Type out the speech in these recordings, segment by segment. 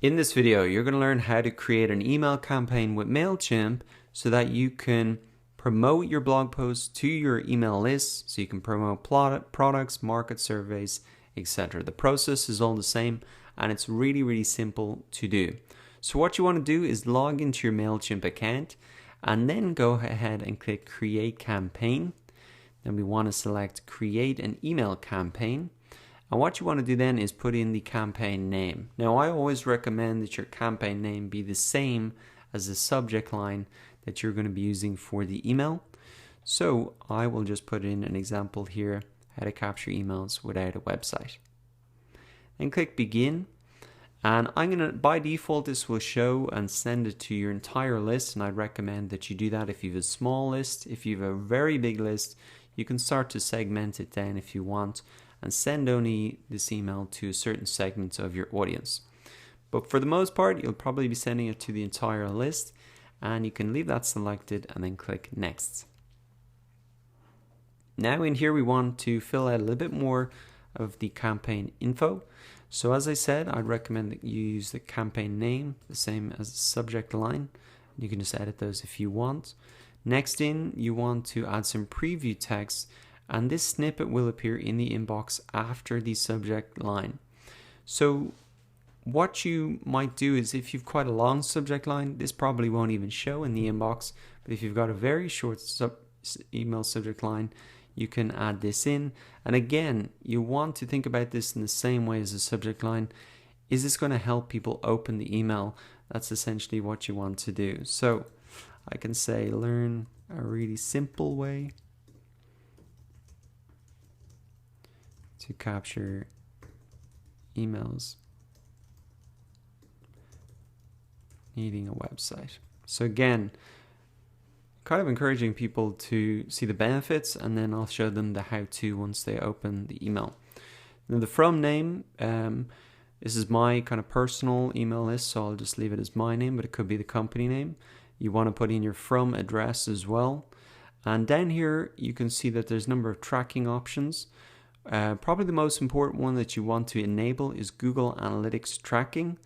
In this video, you're going to learn how to create an email campaign with Mailchimp so that you can promote your blog posts to your email list, so you can promote products, market surveys, etc. The process is all the same and it's really simple to do. So what you want to do is log into your Mailchimp account and then go ahead and click Create Campaign. Then we want to select Create an Email Campaign. And what you want to do then is put in the campaign name. Now, I always recommend that your campaign name be the same as the subject line that you're going to be using for the email. So I will just put in an example here, how to capture emails without a website. Then click Begin. And I'm going to, by default, this will show and send it to your entire list. And I'd recommend that you do that if you have a small list. If you have a very big list, you can start to segment it down if you want and send only this email to a certain segment of your audience. But for the most part, you'll probably be sending it to the entire list, and you can leave that selected and then click Next. Now in here we want to fill out a little bit more of the campaign info. So as I said, I'd recommend that you use the campaign name, the same as the subject line. You can just edit those if you want. Next in, you want to add some preview text, and this snippet will appear in the inbox after the subject line. So what you might do is, if you've quite a long subject line, this probably won't even show in the inbox, but if you've got a very short email subject line, you can add this in. And again, you want to think about this in the same way as the subject line. Is this going to help people open the email? That's essentially what you want to do. So I can say, learn a really simple way to capture emails needing a website. So again, kind of encouraging people to see the benefits, and then I'll show them the how-to once they open the email. Now the from name, this is my kind of personal email list, so I'll just leave it as my name, but it could be the company name. You want to put in your from address as well. And down here, you can see that there's a number of tracking options. Probably the most important one that you want to enable is Google Analytics tracking.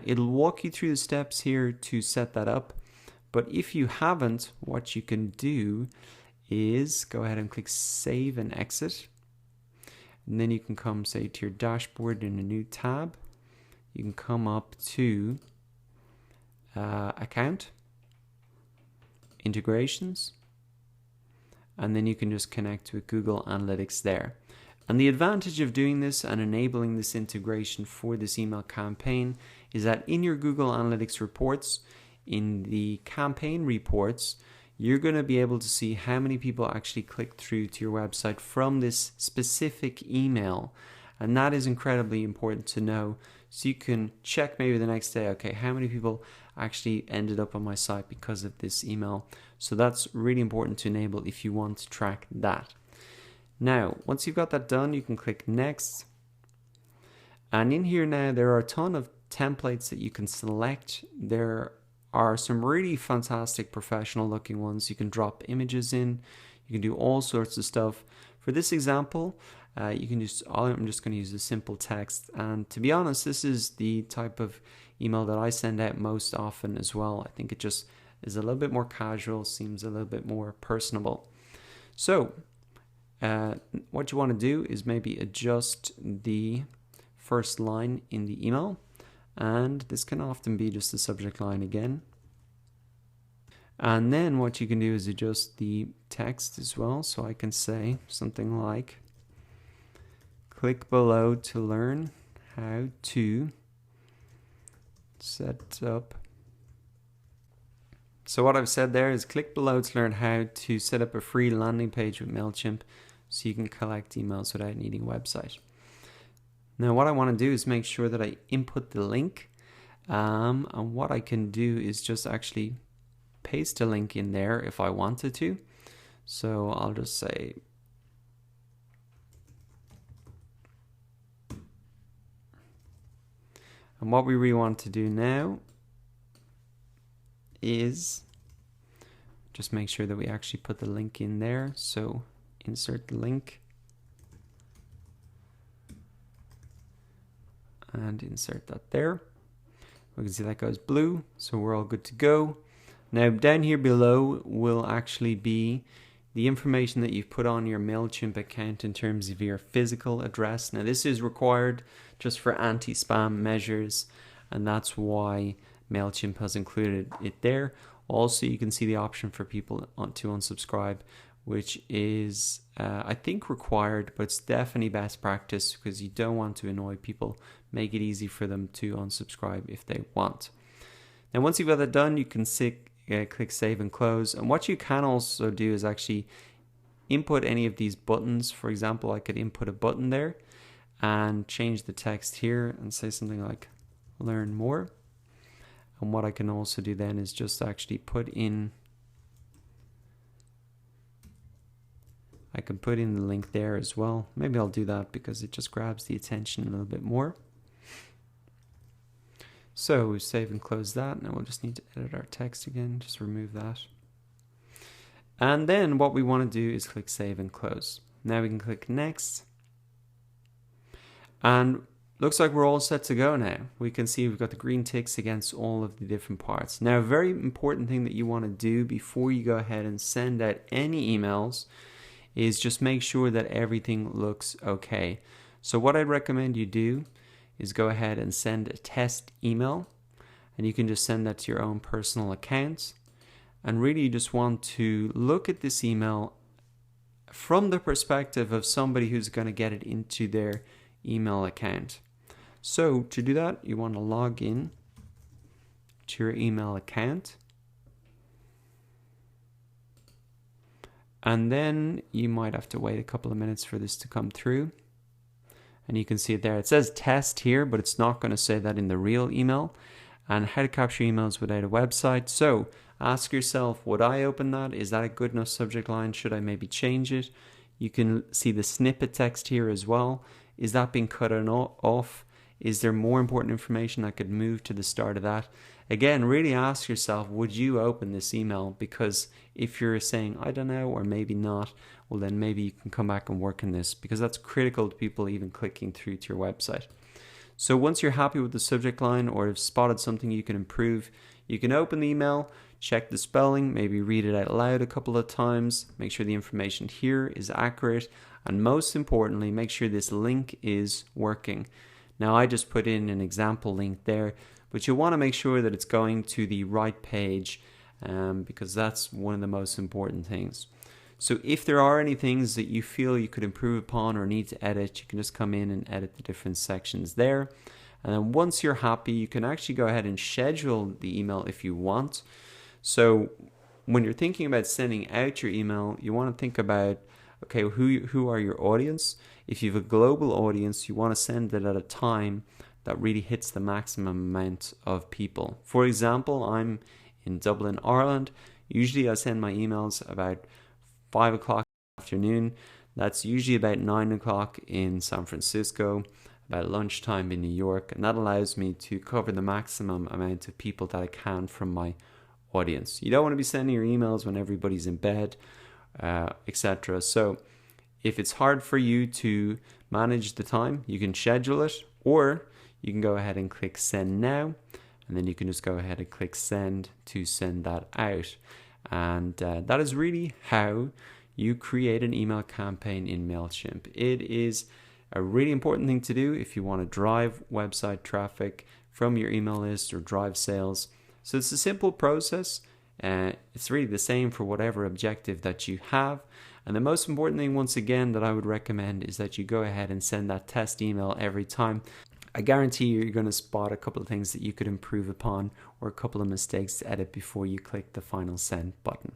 It'll walk you through the steps here to set that up. But if you haven't, what you can do is go ahead and click Save and Exit. And then you can come, say, to your dashboard in a new tab. You can come up to Account, Integrations, and then you can just connect with Google Analytics there. And the advantage of doing this and enabling this integration for this email campaign is that in your Google Analytics reports, in the campaign reports, you're going to be able to see how many people actually clicked through to your website from this specific email. And that is incredibly important to know. So you can check maybe the next day, okay, how many people actually ended up on my site because of this email. So that's really important to enable if you want to track that. Now, once you've got that done, you can click Next. And in here now, there are a ton of templates that you can select. There are some really fantastic professional looking ones. You can drop images in. You can do all sorts of stuff. For this example, I'm just going to use the simple text. And to be honest, this is the type of email that I send out most often as well. I think it just is a little bit more casual, seems a little bit more personable. So what you want to do is maybe adjust the first line in the email, and this can often be just the subject line again. And then what you can do is adjust the text as well. So I can say something like, click below to learn how to set up. So what I've said there is, click below to learn how to set up a free landing page with Mailchimp so you can collect emails without needing a website. Now what I want to do is make sure that I input the link, and what I can do is just actually paste a link in there if I wanted to. So I'll just say and what we really want to do now is just make sure that we actually put the link in there. So insert the link and insert that there. We can see that goes blue, so we're all good to go. Now down here below will actually be the information that you've put on your Mailchimp account in terms of your physical address. Now this is required just for anti-spam measures, and that's why Mailchimp has included it there. Also, you can see the option for people to unsubscribe, which is I think required, but it's definitely best practice because you don't want to annoy people. Make it easy for them to unsubscribe if they want. Now once you've got that done, you can click save and close. And what you can also do is actually input any of these buttons. For example, I could input a button there and change the text here and say something like learn more. And what I can also do then is just actually put in, I can put in the link there as well. Maybe I'll do that because it just grabs the attention a little bit more. So we save and close that. Now we'll just need to edit our text again, just remove that. And then what we want to do is click save and close. Now we can click next. And looks like we're all set to go now. We can see we've got the green ticks against all of the different parts. Now a very important thing that you want to do before you go ahead and send out any emails is just make sure that everything looks okay. So what I'd recommend you do is go ahead and send a test email, and you can just send that to your own personal account. And really you just want to look at this email from the perspective of somebody who's going to get it into their email account. So to do that, you want to log in to your email account. And then you might have to wait a couple of minutes for this to come through. And you can see it there. It says test here, but it's not going to say that in the real email. And how to capture emails without a website. So ask yourself, would I open that? Is that a good enough subject line? Should I maybe change it? You can see the snippet text here as well. Is that being cut off? Is there more important information that could move to the start of that? Again, really ask yourself, would you open this email? Because if you're saying, I don't know, or maybe not, well then maybe you can come back and work on this, because that's critical to people even clicking through to your website. So once you're happy with the subject line or have spotted something you can improve, you can open the email, check the spelling, maybe read it out loud a couple of times, make sure the information here is accurate, and most importantly, make sure this link is working. Now I just put in an example link there, but you want to make sure that it's going to the right page, because that's one of the most important things. So if there are any things that you feel you could improve upon or need to edit, you can just come in and edit the different sections there. And then once you're happy, you can actually go ahead and schedule the email if you want. So when you're thinking about sending out your email, you want to think about, okay, who are your audience? If you have a global audience, you want to send it at a time that really hits the maximum amount of people. For example, I'm in Dublin, Ireland. Usually I send my emails about 5 o'clock in the afternoon. That's usually about 9 o'clock in San Francisco, about lunchtime in New York, and that allows me to cover the maximum amount of people that I can from my audience. You don't want to be sending your emails when everybody's in bed, etc. So if it's hard for you to manage the time, you can schedule it, or you can go ahead and click send now, and then you can just go ahead and click send to send that out. And that is really how you create an email campaign in Mailchimp. It is a really important thing to do if you want to drive website traffic from your email list or drive sales. So it's a simple process. It's really the same for whatever objective that you have. And the most important thing, once again, that I would recommend is that you go ahead and send that test email every time. I guarantee you're going to spot a couple of things that you could improve upon or a couple of mistakes to edit before you click the final send button.